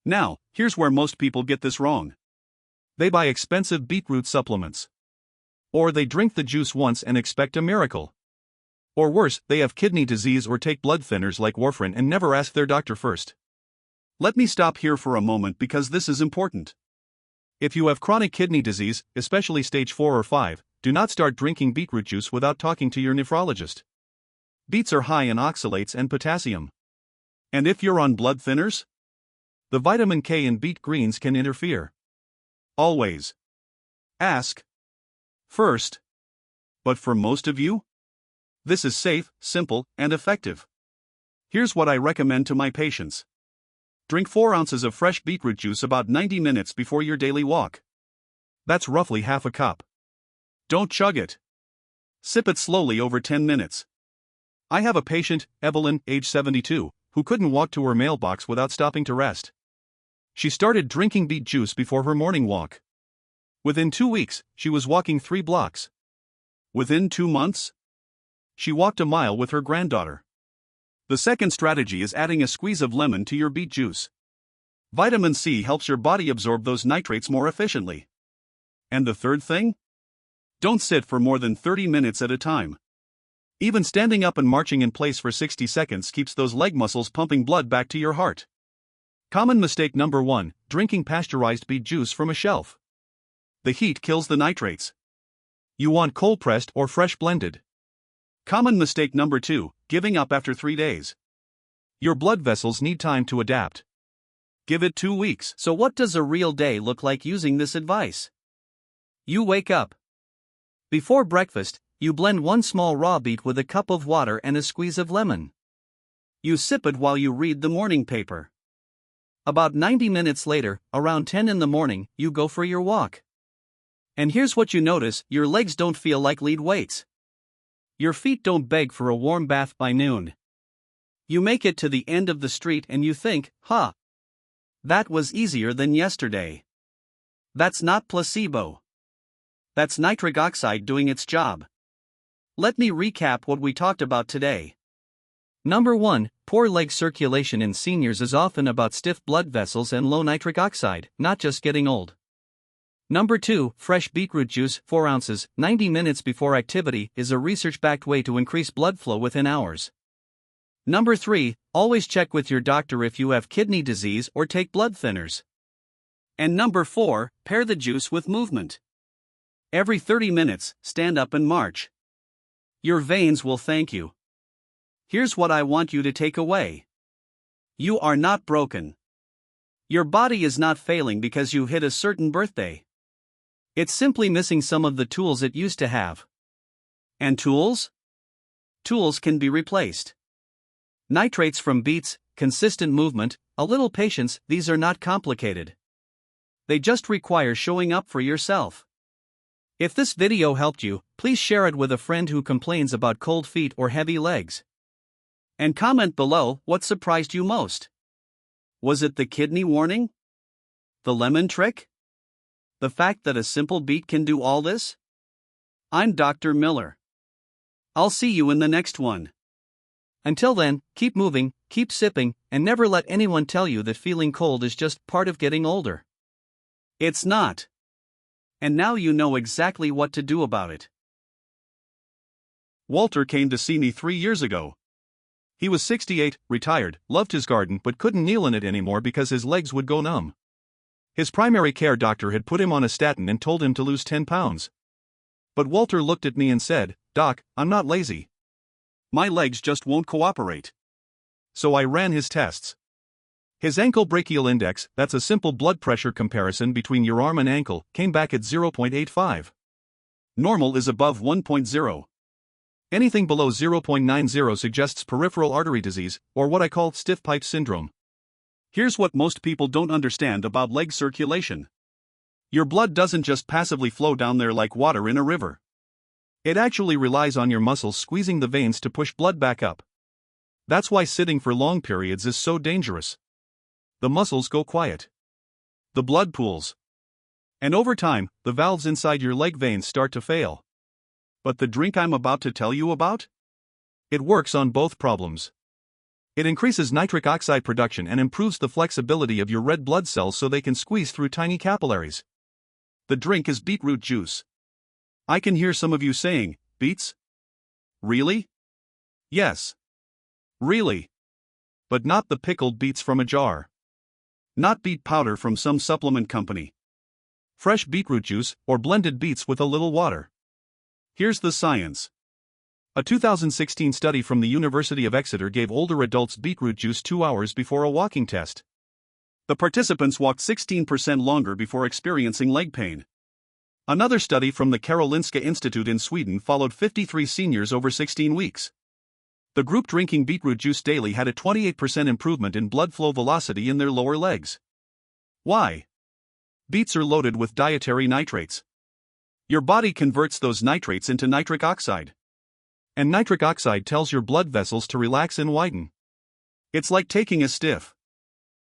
Now, here's where most people get this wrong. They buy expensive beetroot supplements. Or they drink the juice once and expect a miracle. Or worse, they have kidney disease or take blood thinners like warfarin and never ask their doctor first. Let me stop here for a moment because this is important. If you have chronic kidney disease, especially stage 4 or 5, do not start drinking beetroot juice without talking to your nephrologist. Beets are high in oxalates and potassium. And if you're on blood thinners, the vitamin K in beet greens can interfere. Always ask first. But for most of you, this is safe, simple, and effective. Here's what I recommend to my patients. Drink 4 ounces of fresh beetroot juice about 90 minutes before your daily walk. That's roughly half a cup. Don't chug it. Sip it slowly over 10 minutes. I have a patient, Evelyn, age 72, who couldn't walk to her mailbox without stopping to rest. She started drinking beet juice before her morning walk. Within 2 weeks, she was walking 3 blocks. Within 2 months, she walked a mile with her granddaughter. The second strategy is adding a squeeze of lemon to your beet juice. Vitamin C helps your body absorb those nitrates more efficiently. And the third thing? Don't sit for more than 30 minutes at a time. Even standing up and marching in place for 60 seconds keeps those leg muscles pumping blood back to your heart. Common mistake number 1, drinking pasteurized beet juice from a shelf. The heat kills the nitrates. You want cold pressed or fresh blended. Common mistake number 2, giving up after 3 days. Your blood vessels need time to adapt. Give it 2 weeks. So what does a real day look like using this advice? You wake up. Before breakfast, you blend 1 small raw beet with a cup of water and a squeeze of lemon. You sip it while you read the morning paper. About 90 minutes later, around 10 in the morning, you go for your walk. And here's what you notice: your legs don't feel like lead weights. Your feet don't beg for a warm bath by noon. You make it to the end of the street and you think, that was easier than yesterday. That's not placebo. That's nitric oxide doing its job. Let me recap what we talked about today. Number 1, poor leg circulation in seniors is often about stiff blood vessels and low nitric oxide, not just getting old. Number 2, fresh beetroot juice, 4 ounces, 90 minutes before activity, is a research-backed way to increase blood flow within hours. Number 3, always check with your doctor if you have kidney disease or take blood thinners. And number 4, pair the juice with movement. Every 30 minutes, stand up and march. Your veins will thank you. Here's what I want you to take away. You are not broken. Your body is not failing because you hit a certain birthday. It's simply missing some of the tools it used to have. And tools? Tools can be replaced. Nitrates from beets, consistent movement, a little patience, these are not complicated. They just require showing up for yourself. If this video helped you, please share it with a friend who complains about cold feet or heavy legs. And comment below what surprised you most. Was it the kidney warning? The lemon trick? The fact that a simple beet can do all this? I'm Dr. Miller. I'll see you in the next one. Until then, keep moving, keep sipping, and never let anyone tell you that feeling cold is just part of getting older. It's not. And now you know exactly what to do about it. Walter came to see me 3 years ago. He was 68, retired, loved his garden but couldn't kneel in it anymore because his legs would go numb. His primary care doctor had put him on a statin and told him to lose 10 pounds. But Walter looked at me and said, "Doc, I'm not lazy. My legs just won't cooperate." So I ran his tests. His ankle brachial index, that's a simple blood pressure comparison between your arm and ankle, came back at 0.85. Normal is above 1.0. Anything below 0.90 suggests peripheral artery disease, or what I call stiff pipe syndrome. Here's what most people don't understand about leg circulation. Your blood doesn't just passively flow down there like water in a river. It actually relies on your muscles squeezing the veins to push blood back up. That's why sitting for long periods is so dangerous. The muscles go quiet. The blood pools. And over time, the valves inside your leg veins start to fail. But the drink I'm about to tell you about? It works on both problems. It increases nitric oxide production and improves the flexibility of your red blood cells so they can squeeze through tiny capillaries. The drink is beetroot juice. I can hear some of you saying, beets? Really? Yes. Really. But not the pickled beets from a jar. Not beet powder from some supplement company. Fresh beetroot juice, or blended beets with a little water. Here's the science. A 2016 study from the University of Exeter gave older adults beetroot juice 2 hours before a walking test. The participants walked 16% longer before experiencing leg pain. Another study from the Karolinska Institute in Sweden followed 53 seniors over 16 weeks. The group drinking beetroot juice daily had a 28% improvement in blood flow velocity in their lower legs. Why? Beets are loaded with dietary nitrates. Your body converts those nitrates into nitric oxide. And nitric oxide tells your blood vessels to relax and widen. It's like taking a stiff,